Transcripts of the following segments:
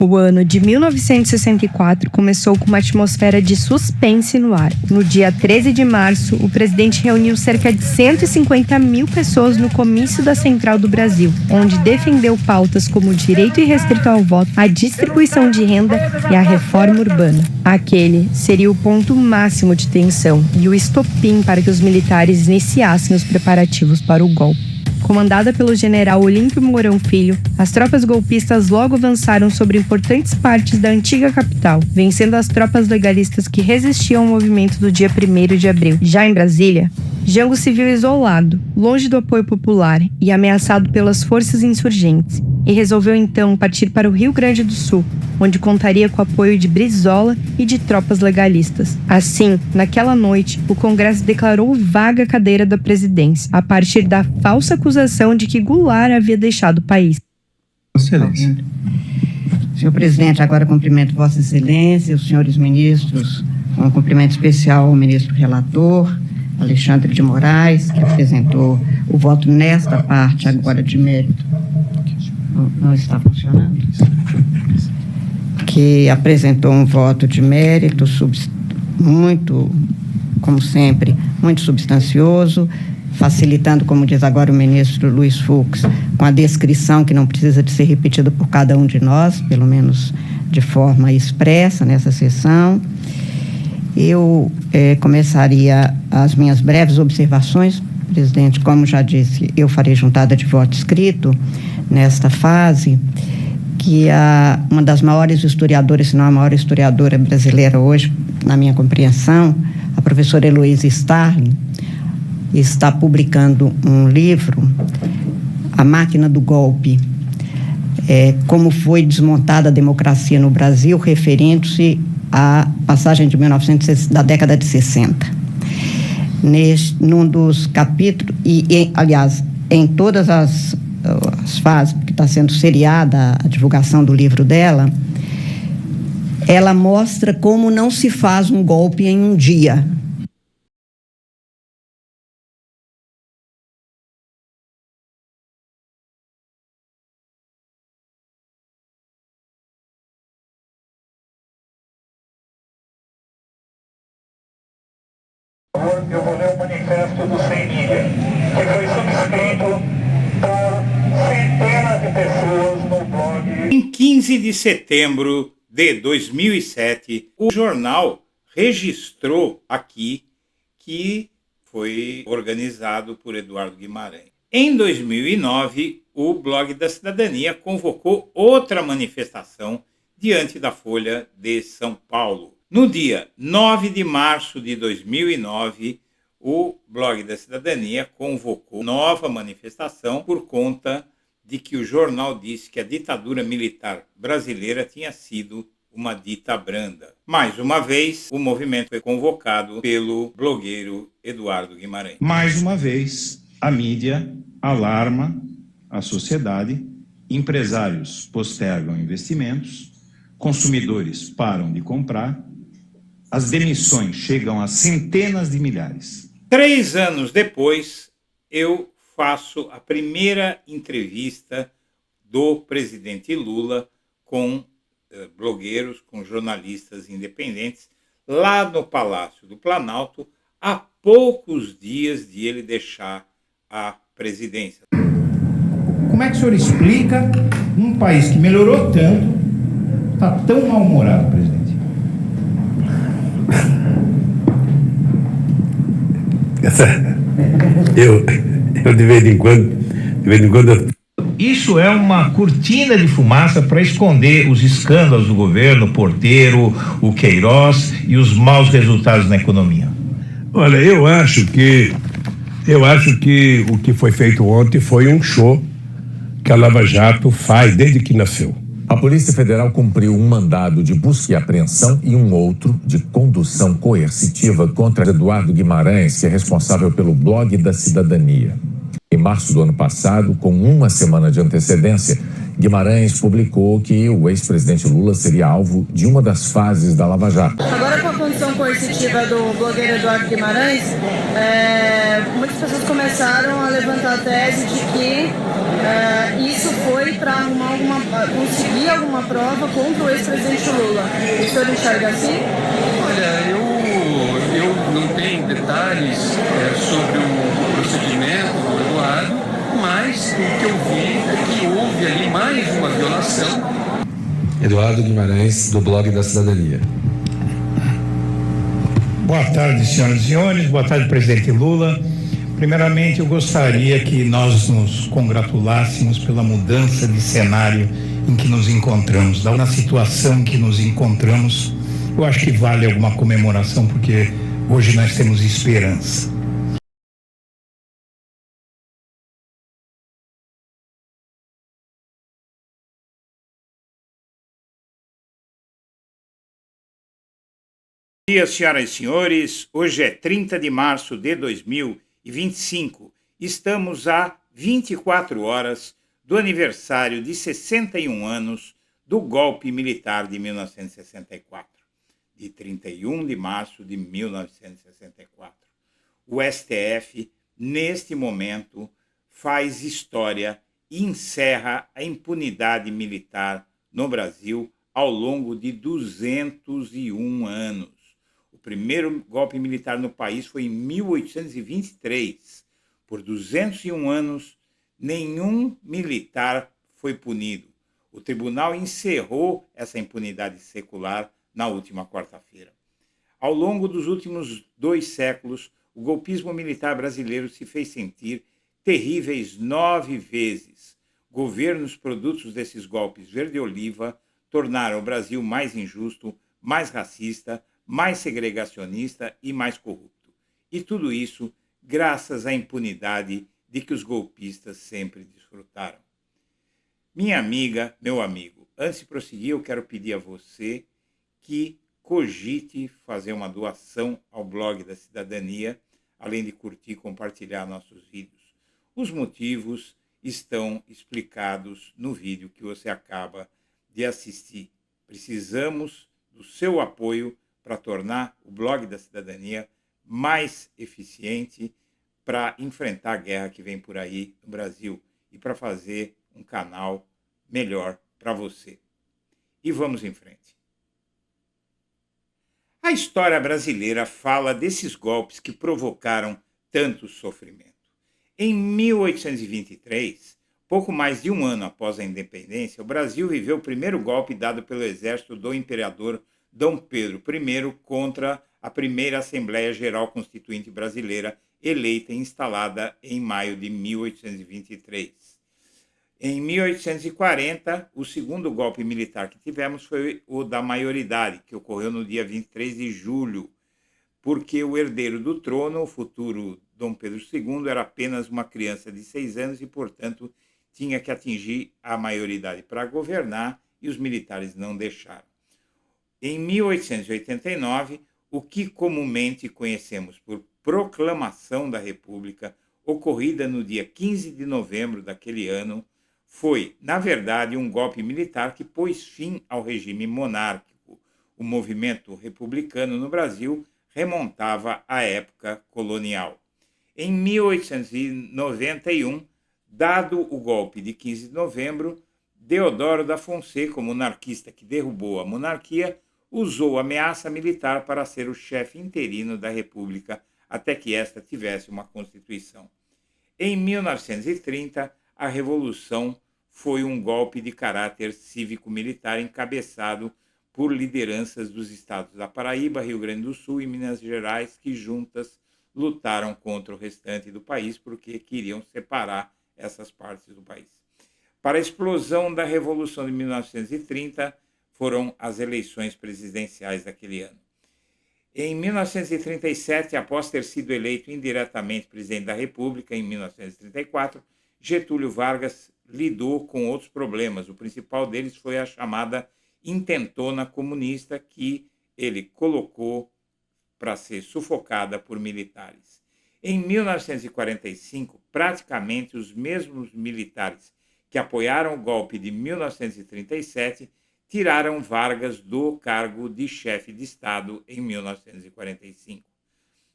O ano de 1964 começou com uma atmosfera de suspense no ar. No dia 13 de março, o presidente reuniu cerca de 150 mil pessoas no comício da Central do Brasil, onde defendeu pautas como o direito irrestrito ao voto, a distribuição de renda e a reforma urbana. Aquele seria o ponto máximo de tensão e o estopim para que os militares iniciassem os preparativos para o golpe. Comandada pelo general Olímpio Mourão Filho, as tropas golpistas logo avançaram sobre importantes partes da antiga capital, vencendo as tropas legalistas que resistiam ao movimento do dia 1º de abril. Já em Brasília, Jango se viu isolado, longe do apoio popular e ameaçado pelas forças insurgentes, e resolveu então partir para o Rio Grande do Sul, onde contaria com o apoio de Brizola e de tropas legalistas. Assim, naquela noite, o Congresso declarou vaga a cadeira da presidência, a partir da falsa acusação de que Goulart havia deixado o país. Excelência. Senhor presidente, agora cumprimento Vossa Excelência, os senhores ministros, um cumprimento especial ao ministro relator, Alexandre de Moraes, que apresentou o voto nesta parte agora de mérito. Não está funcionando? Que apresentou um voto de mérito muito, como sempre, muito substancioso, facilitando, como diz agora o ministro Luiz Fux, com a descrição que não precisa de ser repetida por cada um de nós, pelo menos de forma expressa nessa sessão. Eu começaria as minhas breves observações, presidente. Como já disse, eu farei juntada de voto escrito nesta fase, que uma das maiores historiadoras, se não a maior historiadora brasileira hoje, na minha compreensão, a professora Heloísa Starling, está publicando um livro, A Máquina do Golpe, como foi desmontada a democracia no Brasil, referindo-se à passagem de da década de 60. Num dos capítulos, aliás, em todas as fases, que está sendo seriada a divulgação do livro dela, ela mostra como não se faz um golpe em um dia. Eu vou ler o manifesto do Sem Mídia, que foi subscrito por centenas de pessoas no blog. Em 15 de setembro de 2007, o jornal registrou aqui que foi organizado por Eduardo Guimarães. Em 2009, o Blog da Cidadania convocou outra manifestação diante da Folha de São Paulo. No dia 9 de março de 2009, o Blog da Cidadania convocou nova manifestação por conta de que o jornal disse que a ditadura militar brasileira tinha sido uma dita branda. Mais uma vez, o movimento foi convocado pelo blogueiro Eduardo Guimarães. Mais uma vez, a mídia alarma a sociedade, empresários postergam investimentos, consumidores param de comprar, as demissões chegam a centenas de milhares. 3 anos depois, eu faço a primeira entrevista do presidente Lula com blogueiros, com jornalistas independentes, lá no Palácio do Planalto, há poucos dias de ele deixar a presidência. Como é que o senhor explica um país que melhorou tanto, está tão mal-humorado, presidente? Eu de vez em quando Isso é uma cortina de fumaça para esconder os escândalos do governo, o Porteiro, o Queiroz e os maus resultados na economia. Olha, eu acho que o que foi feito ontem foi um show que a Lava Jato faz desde que nasceu. A Polícia Federal cumpriu um mandado de busca e apreensão e um outro de condução coercitiva contra Eduardo Guimarães, que é responsável pelo Blog da Cidadania. Em março do ano passado, com uma semana de antecedência, Guimarães publicou que o ex-presidente Lula seria alvo de uma das fases da Lava Jato. Agora, com a condição coercitiva do blogueiro Eduardo Guimarães, muitas pessoas começaram a levantar a tese de que Isso foi para conseguir alguma prova contra o ex-presidente Lula. O senhor enxerga assim? Olha, eu não tenho detalhes sobre o procedimento do Eduardo, mas o que eu vi é que houve ali mais uma violação. Eduardo Guimarães, do Blog da Cidadania. Boa tarde, senhoras e senhores. Boa tarde, presidente Lula. Primeiramente, eu gostaria que nós nos congratulássemos pela mudança de cenário em que nos encontramos. Na situação em que nos encontramos, eu acho que vale alguma comemoração, porque hoje nós temos esperança. Bom dia, senhoras e senhores. Hoje é 30 de março de 2025. Estamos a 24 horas do aniversário de 61 anos do golpe militar de 1964, de 31 de março de 1964. O STF, neste momento, faz história e encerra a impunidade militar no Brasil ao longo de 201 anos. O primeiro golpe militar no país foi em 1823. Por 201 anos, nenhum militar foi punido. O tribunal encerrou essa impunidade secular na última quarta-feira. Ao longo dos últimos 2 séculos, o golpismo militar brasileiro se fez sentir terríveis 9 vezes. Governos produtos desses golpes verde-oliva tornaram o Brasil mais injusto, mais racista, mais segregacionista e mais corrupto. E tudo isso graças à impunidade de que os golpistas sempre desfrutaram. Minha amiga, meu amigo, antes de prosseguir, eu quero pedir a você que cogite fazer uma doação ao Blog da Cidadania, além de curtir e compartilhar nossos vídeos. Os motivos estão explicados no vídeo que você acaba de assistir. Precisamos do seu apoio para tornar o Blog da Cidadania mais eficiente para enfrentar a guerra que vem por aí no Brasil e para fazer um canal melhor para você. E vamos em frente. A história brasileira fala desses golpes que provocaram tanto sofrimento. Em 1823, pouco mais de um ano após a independência, o Brasil viveu o primeiro golpe dado pelo exército do imperador Dom Pedro I contra a primeira Assembleia Geral Constituinte Brasileira, eleita e instalada em maio de 1823. Em 1840, o segundo golpe militar que tivemos foi o da maioridade, que ocorreu no dia 23 de julho, porque o herdeiro do trono, o futuro Dom Pedro II, era apenas uma criança de 6 anos e, portanto, tinha que atingir a maioridade para governar, e os militares não deixaram. Em 1889, o que comumente conhecemos por Proclamação da República, ocorrida no dia 15 de novembro daquele ano, foi, na verdade, um golpe militar que pôs fim ao regime monárquico. O movimento republicano no Brasil remontava à época colonial. Em 1891, dado o golpe de 15 de novembro, Deodoro da Fonseca, o monarquista que derrubou a monarquia, usou ameaça militar para ser o chefe interino da República até que esta tivesse uma Constituição. Em 1930, a Revolução foi um golpe de caráter cívico-militar encabeçado por lideranças dos estados da Paraíba, Rio Grande do Sul e Minas Gerais, que juntas lutaram contra o restante do país porque queriam separar essas partes do país. Para a explosão da Revolução de 1930, foram as eleições presidenciais daquele ano. Em 1937, após ter sido eleito indiretamente presidente da República, em 1934, Getúlio Vargas lidou com outros problemas. O principal deles foi a chamada intentona comunista, que ele colocou para ser sufocada por militares. Em 1945, praticamente os mesmos militares que apoiaram o golpe de 1937 tiraram Vargas do cargo de chefe de Estado em 1945.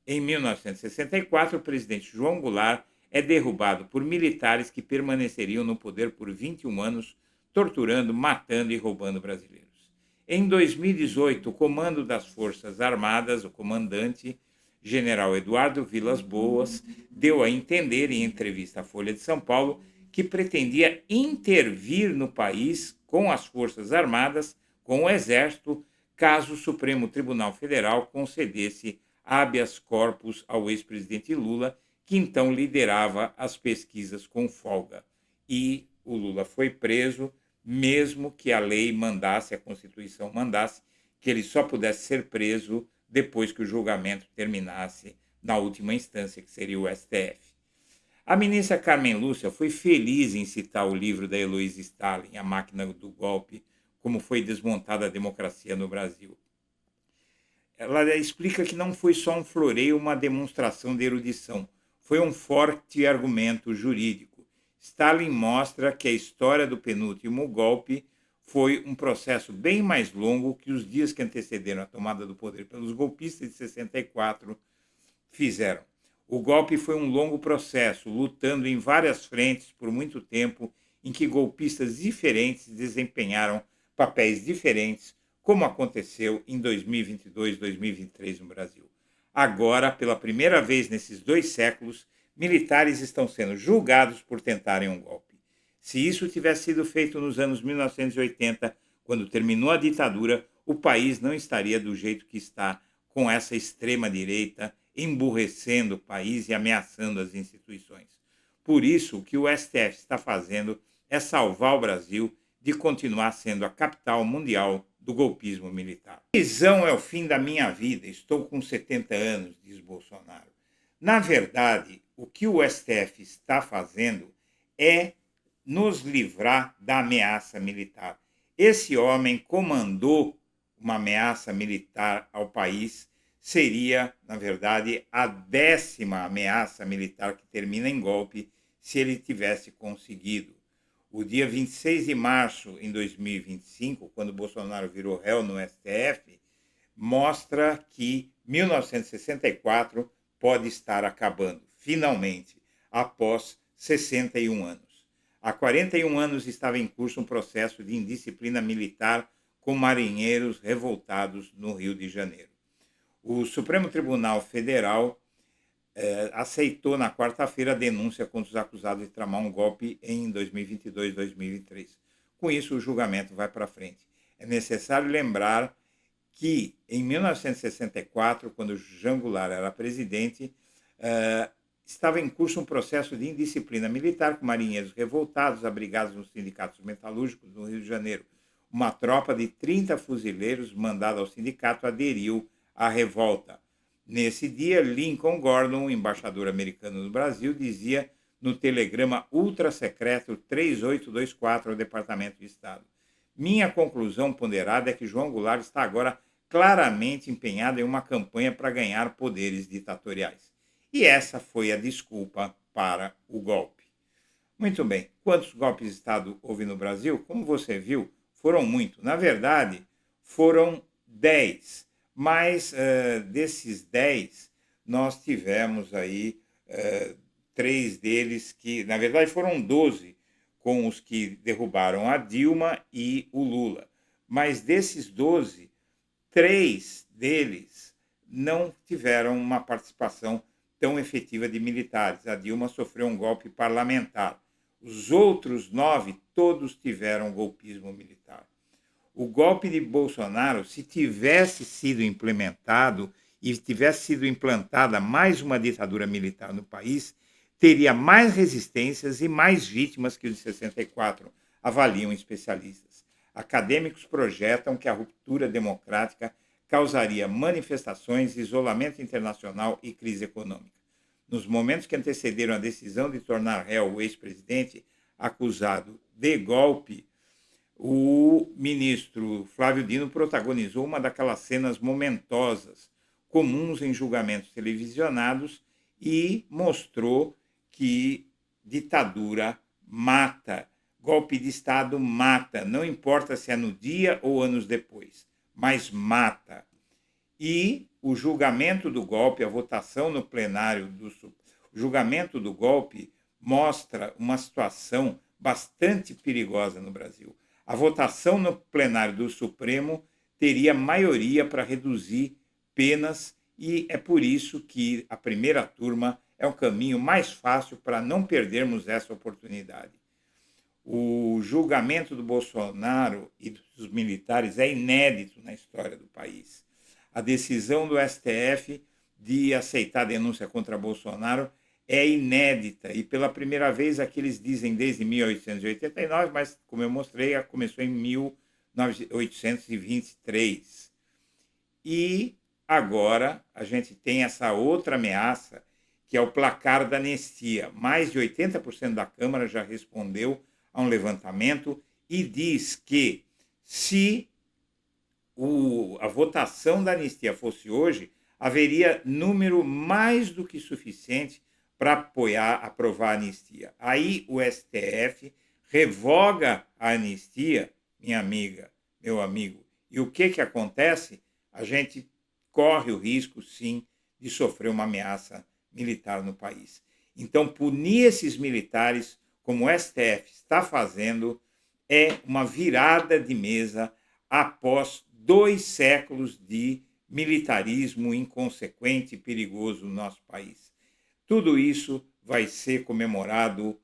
Em 1964, o presidente João Goulart é derrubado por militares que permaneceriam no poder por 21 anos, torturando, matando e roubando brasileiros. Em 2018, o comando das Forças Armadas, o comandante, general Eduardo Vilas Boas, deu a entender em entrevista à Folha de São Paulo que pretendia intervir no país com as Forças Armadas, com o Exército, caso o Supremo Tribunal Federal concedesse habeas corpus ao ex-presidente Lula, que então liderava as pesquisas com folga. E o Lula foi preso, mesmo que a lei mandasse, a Constituição mandasse, que ele só pudesse ser preso depois que o julgamento terminasse na última instância, que seria o STF. A ministra Carmen Lúcia foi feliz em citar o livro da Eloísa Stalin, A Máquina do Golpe, como foi desmontada a democracia no Brasil. Ela explica que não foi só um floreio, uma demonstração de erudição, foi um forte argumento jurídico. Stalin mostra que a história do penúltimo golpe foi um processo bem mais longo que os dias que antecederam a tomada do poder pelos golpistas de 64 fizeram. O golpe foi um longo processo, lutando em várias frentes por muito tempo, em que golpistas diferentes desempenharam papéis diferentes, como aconteceu em 2022 e 2023 no Brasil. Agora, pela primeira vez nesses 2 séculos, militares estão sendo julgados por tentarem um golpe. Se isso tivesse sido feito nos anos 1980, quando terminou a ditadura, o país não estaria do jeito que está, com essa extrema-direita emburrecendo o país e ameaçando as instituições. Por isso, o que o STF está fazendo é salvar o Brasil de continuar sendo a capital mundial do golpismo militar. Prisão é o fim da minha vida, estou com 70 anos, diz Bolsonaro. Na verdade, o que o STF está fazendo é nos livrar da ameaça militar. Esse homem comandou uma ameaça militar ao país, seria, na verdade, a 10ª ameaça militar que termina em golpe, se ele tivesse conseguido. O dia 26 de março de 2025, quando Bolsonaro virou réu no STF, mostra que 1964 pode estar acabando, finalmente, após 61 anos. Há 41 anos estava em curso um processo de indisciplina militar com marinheiros revoltados no Rio de Janeiro. O Supremo Tribunal Federal aceitou na quarta-feira a denúncia contra os acusados de tramar um golpe em 2022 e 2023. Com isso, o julgamento vai para frente. É necessário lembrar que, em 1964, quando Jean Goulart era presidente, estava em curso um processo de indisciplina militar com marinheiros revoltados, abrigados nos sindicatos metalúrgicos no Rio de Janeiro. Uma tropa de 30 fuzileiros mandada ao sindicato aderiu à revolta. Nesse dia, Lincoln Gordon, embaixador americano no Brasil, dizia no telegrama ultra-secreto 3824 ao Departamento de Estado: minha conclusão ponderada é que João Goulart está agora claramente empenhado em uma campanha para ganhar poderes ditatoriais. E essa foi a desculpa para o golpe. Muito bem, quantos golpes de Estado houve no Brasil? Como você viu, foram muitos. Na verdade, foram 10. Mas desses 10, nós tivemos aí 3 deles que, na verdade, foram 12, com os que derrubaram a Dilma e o Lula. Mas desses 12, 3 deles não tiveram uma participação tão efetiva de militares. A Dilma sofreu um golpe parlamentar. Os outros 9, todos tiveram golpismo militar. O golpe de Bolsonaro, se tivesse sido implementado e tivesse sido implantada mais uma ditadura militar no país, teria mais resistências e mais vítimas que o de 64, avaliam especialistas. Acadêmicos projetam que a ruptura democrática causaria manifestações, isolamento internacional e crise econômica. Nos momentos que antecederam a decisão de tornar réu o ex-presidente acusado de golpe, o ministro Flávio Dino protagonizou uma daquelas cenas momentosas, comuns em julgamentos televisionados, e mostrou que ditadura mata, golpe de Estado mata, não importa se é no dia ou anos depois, mas mata. E o julgamento do golpe, a votação no plenário, O julgamento do golpe mostra uma situação bastante perigosa no Brasil. A votação no plenário do Supremo teria maioria para reduzir penas e é por isso que a primeira turma é um caminho mais fácil para não perdermos essa oportunidade. O julgamento do Bolsonaro e dos militares é inédito na história do país. A decisão do STF de aceitar a denúncia contra Bolsonaro é inédita e pela primeira vez aqui eles dizem desde 1889, mas como eu mostrei, começou em 1823. E agora a gente tem essa outra ameaça, que é o placar da anistia. Mais de 80% da Câmara já respondeu a um levantamento e diz que se a votação da anistia fosse hoje, haveria número mais do que suficiente para aprovar a anistia. Aí o STF revoga a anistia, minha amiga, meu amigo. E o que acontece? A gente corre o risco, sim, de sofrer uma ameaça militar no país. Então, punir esses militares, como o STF está fazendo, é uma virada de mesa após 2 séculos de militarismo inconsequente e perigoso no nosso país. Tudo isso vai ser comemorado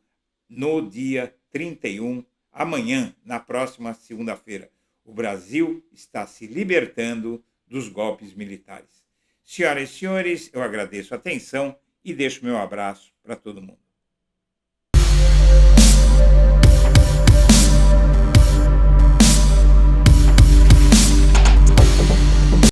no dia 31, amanhã, na próxima segunda-feira. O Brasil está se libertando dos golpes militares. Senhoras e senhores, eu agradeço a atenção e deixo meu abraço para todo mundo.